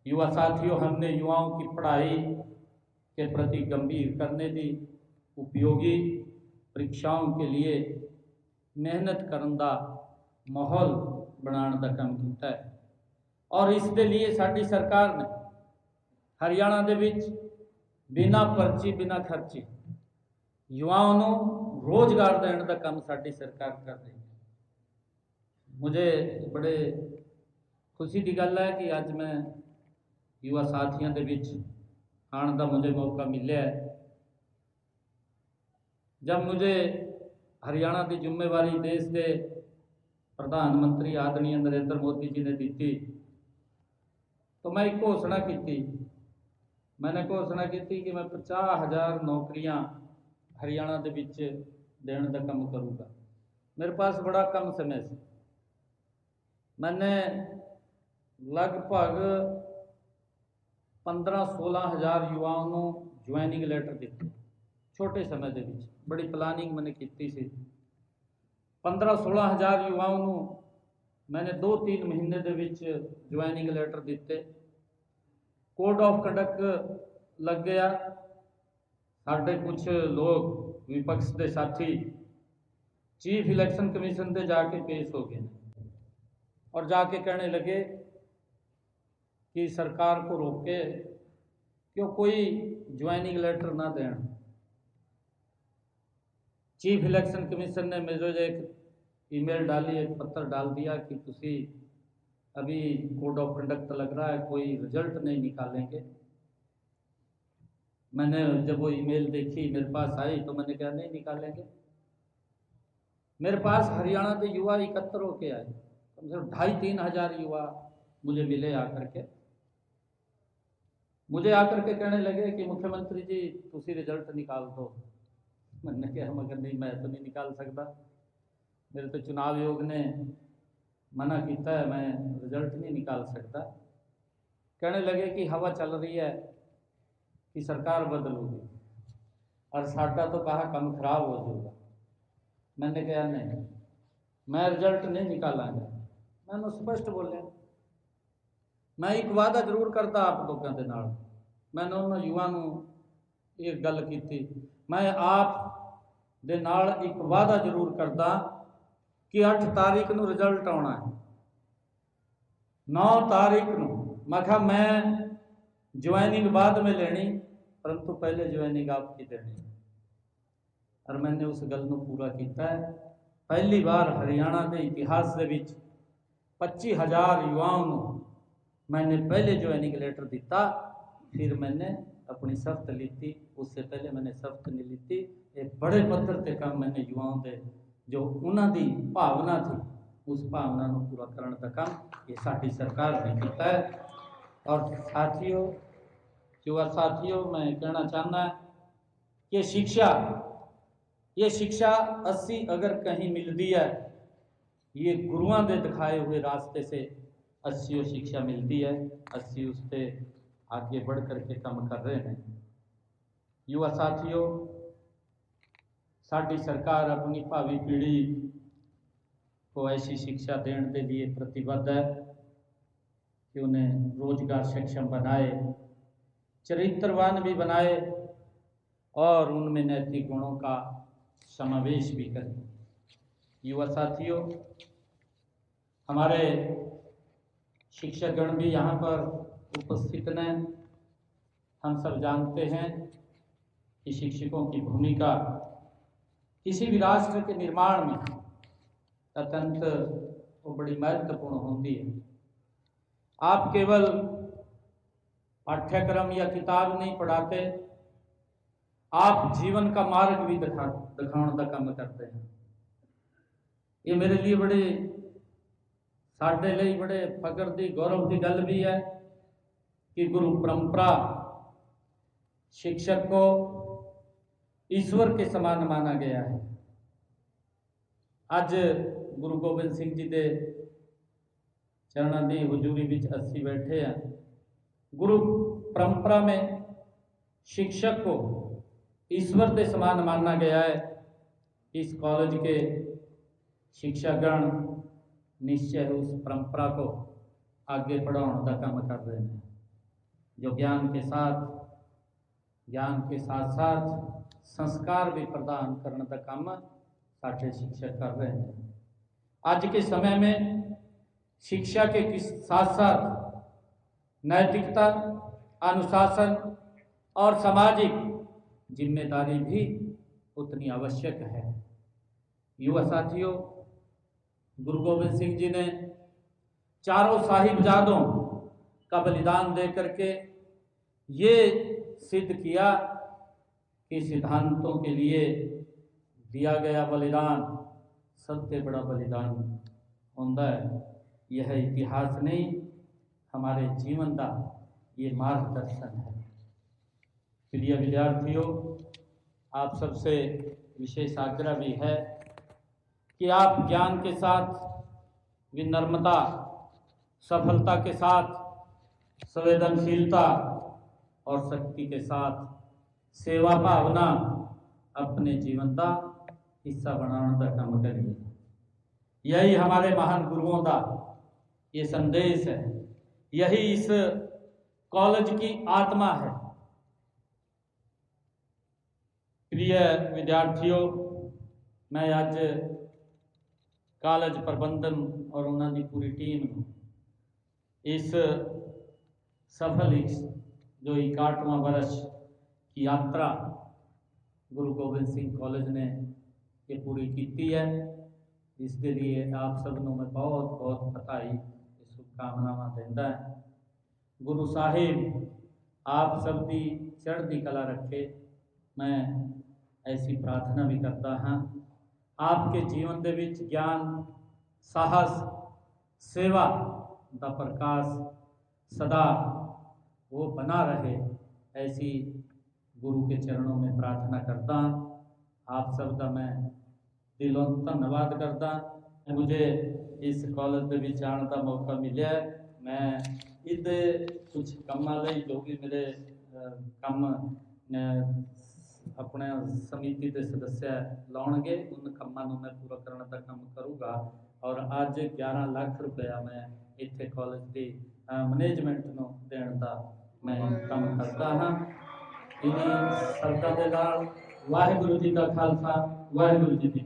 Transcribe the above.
युवा साथियों, हमने युवाओं की पढ़ाई के प्रति गंभीर करने दी उपयोगी परीक्षाओं के लिए मेहनत करन दा माहौल बनाने का काम किया है। और इसके लिए साडी सरकार ने हरियाणा दे विच बिना पर्ची बिना खर्चे युवाओं को रोजगार देने का काम साडी सरकार कर रही है। मुझे बड़े खुशी की गल है कि अज मैं युवा साथियों के विच आने का मुझे मौका मिले है। जब मुझे हरियाणा की जिम्मेवारी देश के प्रधानमंत्री आदरणीय नरेंद्र मोदी जी ने दी तो मैं एक घोषणा की। मैंने घोषणा की कि मैं 50,000 नौकरियां हरियाणा के विच देने का काम करूँगा। मेरे पास बड़ा कम समय से मैंने लगभग 15-16 हज़ार युवाओं को ज्वाइनिंग लैटर दिते। छोटे समय के विच बड़ी प्लानिंग मैंने की सी। 15-16 हज़ार युवाओं को मैंने 2-3 महीने के विच ज्वाइनिंग लैटर दिते। कोड ऑफ कंडक्ट लग गया। साढ़े कुछ लोग विपक्ष के साथी चीफ इलैक्शन कमीशन से जाके पेश हो गए और जाके कहने लगे कि सरकार को रोके क्यों कोई ज्वाइनिंग लेटर ना दें। चीफ इलैक्शन कमीशन ने मुझे एक ईमेल डाली, एक पत्र डाल दिया कि तुसी अभी कोड ऑफ कंडक्ट लग रहा है, कोई रिजल्ट नहीं निकालेंगे। मैंने जब वो ईमेल देखी मेरे पास आई तो मैंने कहा नहीं निकालेंगे। मेरे पास हरियाणा के युवा एकत्र होके आए, कम से कम 2,500-3 हज़ार युवा मुझे मिले आकर के। मुझे आकर के कहने लगे कि मुख्यमंत्री जी तुसी रिजल्ट निकाल दो। मैंने कहा मगर नहीं, मैं तो नहीं निकाल सकता, मेरे तो चुनाव आयोग ने मना किया है, मैं रिजल्ट नहीं निकाल सकता। कहने लगे कि हवा चल रही है कि सरकार बदलूगी और साडा तो कहा काम खराब हो जाएगा। मैंने कहा नहीं, मैं रिजल्ट नहीं निकालांगा। मैंने स्पष्ट बोलिया, मैं एक वादा जरूर करता आप लोगों के नाल। मैंने उन्होंने युवा एक गल की, मैं आप दे नाल एक वादा जरूर करता कि 8 तारीख को रिजल्ट आना है। 9 तारीख को मैं कहा मैं ज्वाइनिंग बाद में लेनी, परंतु पहले ज्वाइनिंग आपकी देनी। और मैंने उस गल को पूरा किया है। पहली बार हरियाणा के इतिहास के 25,000 युवाओं को मैंने पहले ज्वाइनिंग लेटर दिता, फिर मैंने अपनी शर्त ली थी। उससे पहले मैंने शर्त नहीं ली थी। एक बड़े पद्धर से काम मैंने युवाओं के जो उन्होंने भावना थी उस भावना को पूरा करने का काम ये साडी सरकार ने किया है। और साथियों, युवा साथियों, मैं कहना चाहना कि ये शिक्षा 80 अगर कहीं मिलती है, ये गुरुओं के दिखाए हुए रास्ते से 80 शिक्षा मिलती है। 80 उस पर आगे बढ़ करके काम कर रहे हैं। युवा साथियों, साडी सरकार अपनी भावी पीढ़ी को ऐसी शिक्षा देने के लिए प्रतिबद्ध है कि उन्हें रोजगार सक्षम बनाए, चरित्रवान भी बनाए और उनमें नैतिक गुणों का समावेश भी करें। युवा साथियों, हमारे शिक्षकगण भी यहाँ पर उपस्थित हैं। हम सब जानते हैं कि शिक्षकों की भूमिका किसी भी राष्ट्र के निर्माण में अत्यंत बड़ी महत्वपूर्ण होती है। आप केवल पाठ्यक्रम या किताब नहीं पढ़ाते, आप जीवन का मार्ग भी दिखाने का काम करते हैं। ये मेरे लिए बड़े साढ़े लिए बड़े फकर की गौरव की गल भी है कि गुरु परंपरा शिक्षक को ईश्वर के समान माना गया है। अज गुरु गोबिंद सिंह जी के चरणों की हजूरी विच असी बैठे हैं। गुरु परंपरा में शिक्षक को ईश्वर के समान माना गया है। इस कॉलेज के शिक्षकगण निश्चय उस परंपरा को आगे बढ़ाने का काम कर रहे हैं। जो ज्ञान के साथ साथ संस्कार भी प्रदान करने का काम साढ़े शिक्षक कर रहे हैं। आज के समय में शिक्षा के साथ साथ नैतिकता, अनुशासन और सामाजिक जिम्मेदारी भी उतनी आवश्यक है। युवा साथियों, गुरु गोविंद सिंह जी ने चारों साहिबजादों का बलिदान दे करके ये सिद्ध किया कि सिद्धांतों के लिए दिया गया बलिदान सबसे बड़ा बलिदान होता है। यह इतिहास नहीं, हमारे जीवन का ये मार्गदर्शन है। प्रिय विद्यार्थियों, आप सबसे विशेष आग्रह भी है कि आप ज्ञान के साथ विनम्रता, सफलता के साथ संवेदनशीलता और शक्ति के साथ सेवा भावना अपने जीवन का हिस्सा बनाने का काम करिए। यही हमारे महान गुरुओं का ये संदेश है, यही इस कॉलेज की आत्मा है। प्रिय विद्यार्थियों, मैं आज कॉलेज प्रबंधन और उन्होंने पूरी टीम इस सफल जो 61वां वर्ष की यात्रा गुरु गोबिंद सिंह कॉलेज ने ये पूरी की है, इसके लिए आप सबनों में बहुत बहुत बधाई, शुभकामनावां देता है। गुरु साहिब आप सब की चढ़ती कला रखे, मैं ऐसी प्रार्थना भी करता हाँ। आपके जीवन के विच ज्ञान, साहस, सेवा का प्रकाश सदा वो बना रहे, ऐसी गुरु के चरणों में प्रार्थना करता। आप सब का मैं दिलों धन्यवाद करता। मुझे इस कॉलेज के विच आने का मौका मिले, मैं इधे कुछ कामों लई जो भी मेरे काम अपने समिति के सदस्य लाउणगे, उन कामों मैं पूरा करने का काम करूँगा। और आज 11 लाख रुपया मैं इत्थे कॉलेज की मैनेजमेंट नूं देण दा मैं काम करता हाँ। इन्हीं सरकार के नाल वाहिगुरु जी का खालसा, वाहिगुरु जी की